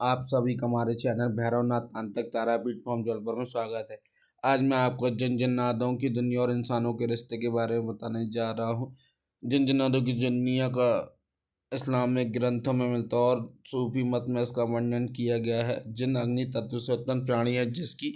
आप सभी का हमारे चैनल भैरवनाथ तांत्रिक तारापीठ फॉर्म जलपुर में स्वागत है। आज मैं आपको जन जन्नादों की दुनिया और इंसानों के रिश्ते के बारे में बताने जा रहा हूँ। जन जन्नादों की दुनिया का इस्लामिक ग्रंथों में मिलता है और सूफी मत में इसका वर्णन किया गया है। जिन अग्नि तत्व से उत्पन्न प्राणी है जिसकी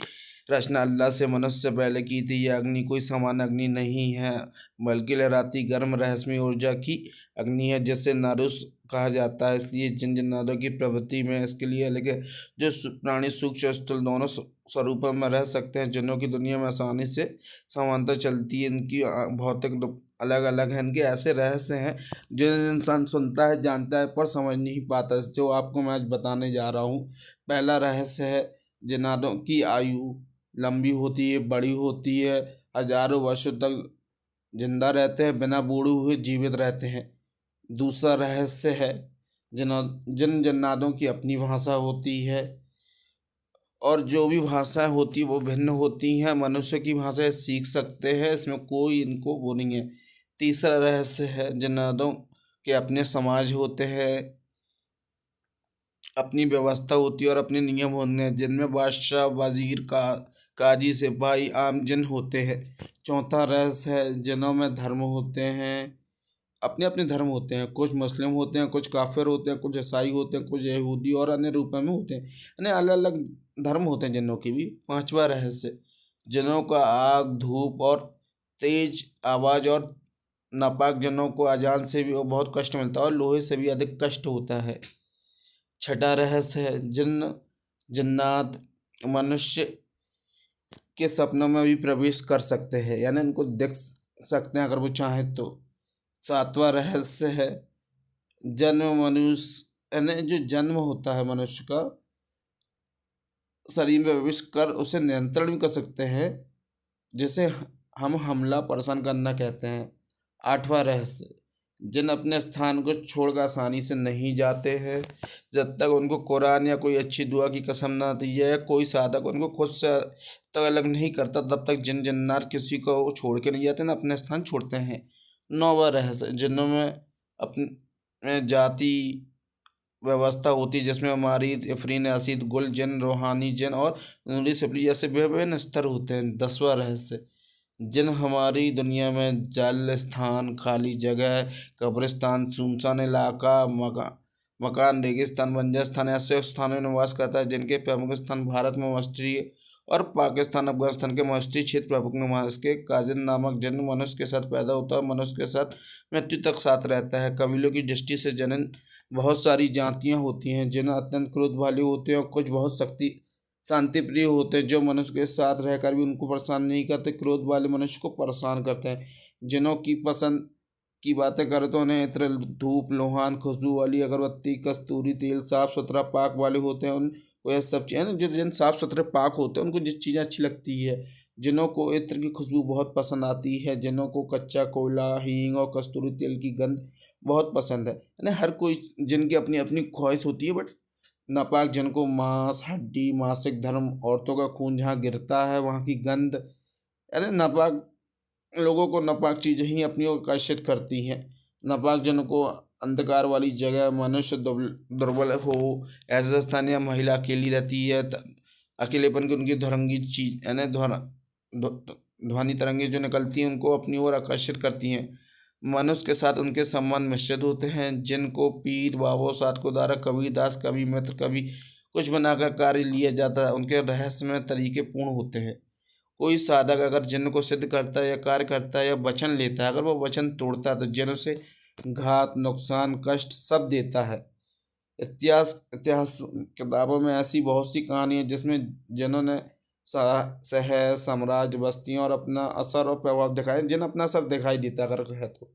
रचना अल्लाह से मनुष्य से पहले की थी। यह अग्नि कोई सामान्य अग्नि नहीं है बल्कि लहराती गर्म रहस्यमय ऊर्जा की अग्नि है जिसे नारुस कहा जाता है। इसलिए जिन जन्नादों की प्रवृत्ति में इसके लिए लेकिन जो प्राणी सूक्ष्म स्थूल दोनों स्वरूपों में रह सकते हैं। जिन्हों की दुनिया में आसानी से समानता चलती है। इनकी भौतिक अलग अलग है। इनके ऐसे रहस्य हैं जो इंसान सुनता है जानता है पर समझ नहीं पाता, जो आपको मैं आज बताने जा रहा हूँ। पहला रहस्य है जन्नादों की आयु लंबी होती है, बड़ी होती है, हजारों वर्षों तक जिंदा रहते हैं, बिना बूढ़े हुए जीवित रहते हैं। दूसरा रहस्य है जिन जन्नादों की अपनी भाषा होती है और जो भी भाषाएं होती वो भिन्न होती हैं। मनुष्य की भाषा सीख सकते हैं, इसमें कोई इनको वो नहीं है। तीसरा रहस्य है जन्नादों के अपने समाज होते हैं, अपनी व्यवस्था होती है और अपने नियम होते हैं जिनमें बादशाह वजीर का काजी सिपाही आम जिन होते हैं। चौथा रहस्य है जिनों में धर्म होते हैं, अपने अपने धर्म होते हैं। कुछ मुस्लिम होते हैं, कुछ काफिर होते हैं, कुछ ईसाई होते हैं, कुछ यहूदी और अन्य रूपों में होते हैं। यानी अलग अलग धर्म होते हैं जिनों की भी। पांचवा रहस्य जिनों का आग धूप और तेज आवाज़ और नापाक जनों को अजान से भी बहुत कष्ट मिलता है और लोहे से भी अधिक कष्ट होता है। छठा रहस्य है जन्नात मनुष्य के सपनों में भी प्रवेश कर सकते हैं, यानी इनको देख सकते हैं अगर वो चाहें तो। सातवां रहस्य है जन्म मनुष्य यानी जो जन्म होता है मनुष्य का शरीर में प्रवेश कर उसे नियंत्रण भी कर सकते हैं, जिसे हम हमला परेशान करना कहते हैं। आठवां रहस्य जिन अपने स्थान को छोड़कर आसानी से नहीं जाते हैं। जब तक उनको कुरान या कोई अच्छी दुआ की कसम ना दी जाए, कोई साधक उनको खुद से तक अलग नहीं करता, तब तक जिन जन्नात किसी को छोड़ के नहीं जाते ना अपने स्थान छोड़ते हैं। नौवां रहस्य जिनों में अपने जाति व्यवस्था होती है जिसमें हमारी अफरीन असीद गुल जिन रूहानी जिन और नूरी सिपली जैसे विभिन्न स्तर होते हैं। 10वां रहस्य जिन हमारी दुनिया में जल स्थान खाली जगह कब्रिस्तान सुनसान इलाका मकान रेगिस्तान बंजर स्थान ऐसे स्थानों में निवास करता है जिनके प्रमुख स्थान भारत में मस्ट्री और पाकिस्तान अफगानिस्तान के मस्ट्री क्षेत्र प्रमुख निवास के काजिन नामक जन्म मनुष्य के साथ पैदा होता है, मनुष्य के साथ मृत्यु तक साथ रहता है। कबीलों की दृष्टि से जनन बहुत सारी जातियां होती हैं जिन अत्यंत क्रोध वाले होते हैं और कुछ बहुत शांति प्रिय होते हैं जो मनुष्य के साथ रहकर भी उनको परेशान नहीं करते, क्रोध वाले मनुष्य को परेशान करते हैं। जिनों की पसंद की बातें करें तो उन्हें इत्र धूप लोहान खुशबू वाली अगरबत्ती कस्तूरी तेल साफ सुथरा पाक वाले होते हैं। उनको यह सब चीज़ें जो जिन साफ सुथरे पाक होते हैं उनको जिस चीज़ें अच्छी लगती है। जिनों को इत्र की खुशबू बहुत पसंद आती है, जिनों को कच्चा कोयला हींग और कस्तूरी तेल की गंध बहुत पसंद है। यानी हर कोई जिनकी अपनी अपनी ख्वाहिश होती है। बट नापाक जन को मांस हड्डी मासिक धर्म औरतों का खून जहाँ गिरता है वहाँ की गंध, यानी नापाक लोगों को नापाक चीज़ें ही अपनी ओर आकर्षित करती हैं। नापाक जनों को अंधकार वाली जगह मनुष्य दुर्बल हो ऐसे स्थान या महिला अकेली रहती है अकेलेपन की उनकी ध्वरंगी चीज यानी ध्वनि तरंगे जो निकलती हैं उनको अपनी ओर आकर्षित करती हैं। मनुष्य के साथ उनके संबंध मिश्रित होते हैं जिनको पीर बाबो सातकोदारा कबीरदास कभी मित्र कभी कुछ बनाकर कार्य लिया जाता है। उनके रहस्यमय तरीके पूर्ण होते हैं। कोई साधक अगर जिन को सिद्ध करता है या कार्य करता है या वचन लेता है, अगर वो वचन तोड़ता है तो जिन उसे घात नुकसान कष्ट सब देता है। इतिहास किताबों में ऐसी बहुत सी कहानी है जिसमें जिन्होंने शहर साम्राज्य बस्तियों और अपना असर और प्रभाव दिखाया। जिन अपना असर दिखाई देता अगर है तो,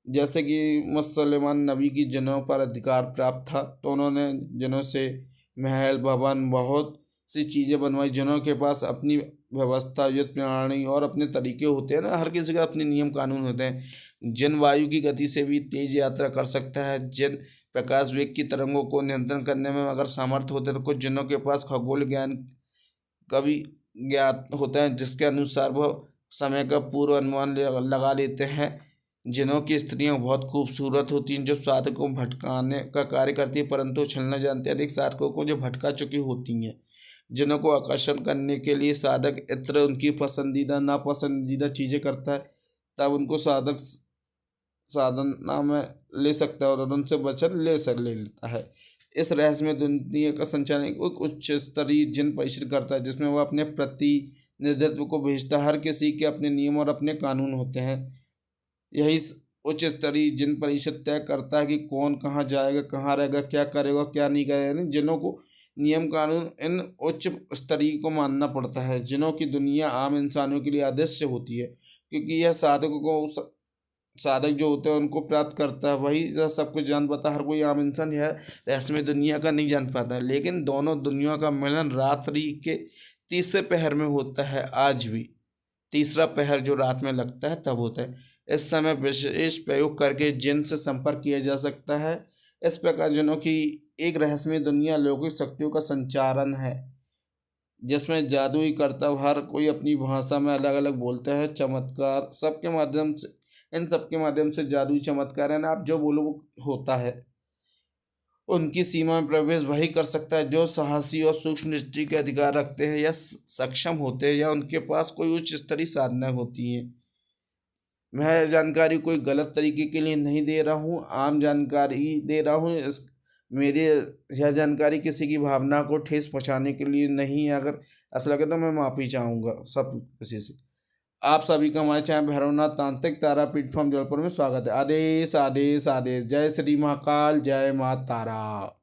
जैसे कि मुसलमान नबी की जिनों पर अधिकार प्राप्त था तो उन्होंने जिनों से महल भवन बहुत सी चीज़ें बनवाई। जिनों के पास अपनी व्यवस्था युद्ध प्रणाली और अपने तरीके होते हैं ना, हर किसी का अपने नियम कानून होते हैं। जिन वायु की गति से भी तेज यात्रा कर सकता है, जिन प्रकाश वेग की तरंगों को नियंत्रण करने में अगर सामर्थ्य होते हैं तो कुछ जिनों के पास खगोल ज्ञान का भी ज्ञात होता है जिसके अनुसार वह समय का पूर्व अनुमान लगा लेते हैं। जिनों की स्त्रियां बहुत खूबसूरत होती हैं, जो साधक को भटकाने का कार्य करती है परंतु छलना जानते हैं। अधिक साधकों को जो भटका चुकी होती हैं, जिनों को आकर्षण करने के लिए साधक इत्र उनकी पसंदीदा नापसंदीदा चीज़ें करता है, तब उनको साधक साधना में ले सकता है और उनसे वचन ले लेता है। इस रहस्य में दुनिया का संचालन एक उच्च स्तरीय जिन परिषद करता है, जिसमें वह अपने प्रतिनिधित्व को भेजता है। हर किसी के अपने नियम और अपने कानून होते हैं। यही उच्च स्तरीय जिन परिषद तय करता है कि कौन कहाँ जाएगा, कहाँ रहेगा, क्या करेगा, क्या नहीं करेगा। यानी जिनों को नियम कानून इन उच्च स्तरीय को मानना पड़ता है। जिनों की दुनिया आम इंसानों के लिए अदृश्य होती है, क्योंकि यह साधकों को साधक जो होते हैं उनको प्राप्त करता है। वही सब कुछ जान पाता है। हर कोई आम इंसान यह रहस्यमय दुनिया का नहीं जान पाता है। लेकिन दोनों दुनिया का मिलन रात्रि के तीसरे पहर में होता है। आज भी तीसरा पहर जो रात में लगता है तब होता है। इस समय विशेष प्रयोग करके जिन से संपर्क किया जा सकता है। इस प्रकार जिनों की एक रहस्यमय दुनिया लौकिक शक्तियों का संचारण है, जिसमें जादुई करतब हर कोई अपनी भाषा में अलग अलग बोलता है। चमत्कार सबके माध्यम से, इन सबके माध्यम से जादुई चमत्कार है ना, आप जो बोलो वो होता है। उनकी सीमा में प्रवेश वही कर सकता है जो साहसी और सूक्ष्म दृष्टि के अधिकार रखते हैं या सक्षम होते हैं, या उनके पास कोई उच्च स्तरीय साधनाएं होती हैं। मैं जानकारी कोई गलत तरीके के लिए नहीं दे रहा हूँ, आम जानकारी दे रहा हूँ। इस मेरे यह जानकारी किसी की भावना को ठेस पहुँचाने के लिए नहीं है। अगर ऐसा लगे तो मैं माफ़ी चाहूँगा सब किसी से। आप सभी का हमारे चैनल भैरवनाथ तांत्रिक तारापीठ फॉर्म जबलपुर में स्वागत है। आदेश आदेश आदेश। जय श्री महाकाल, जय माँ तारा।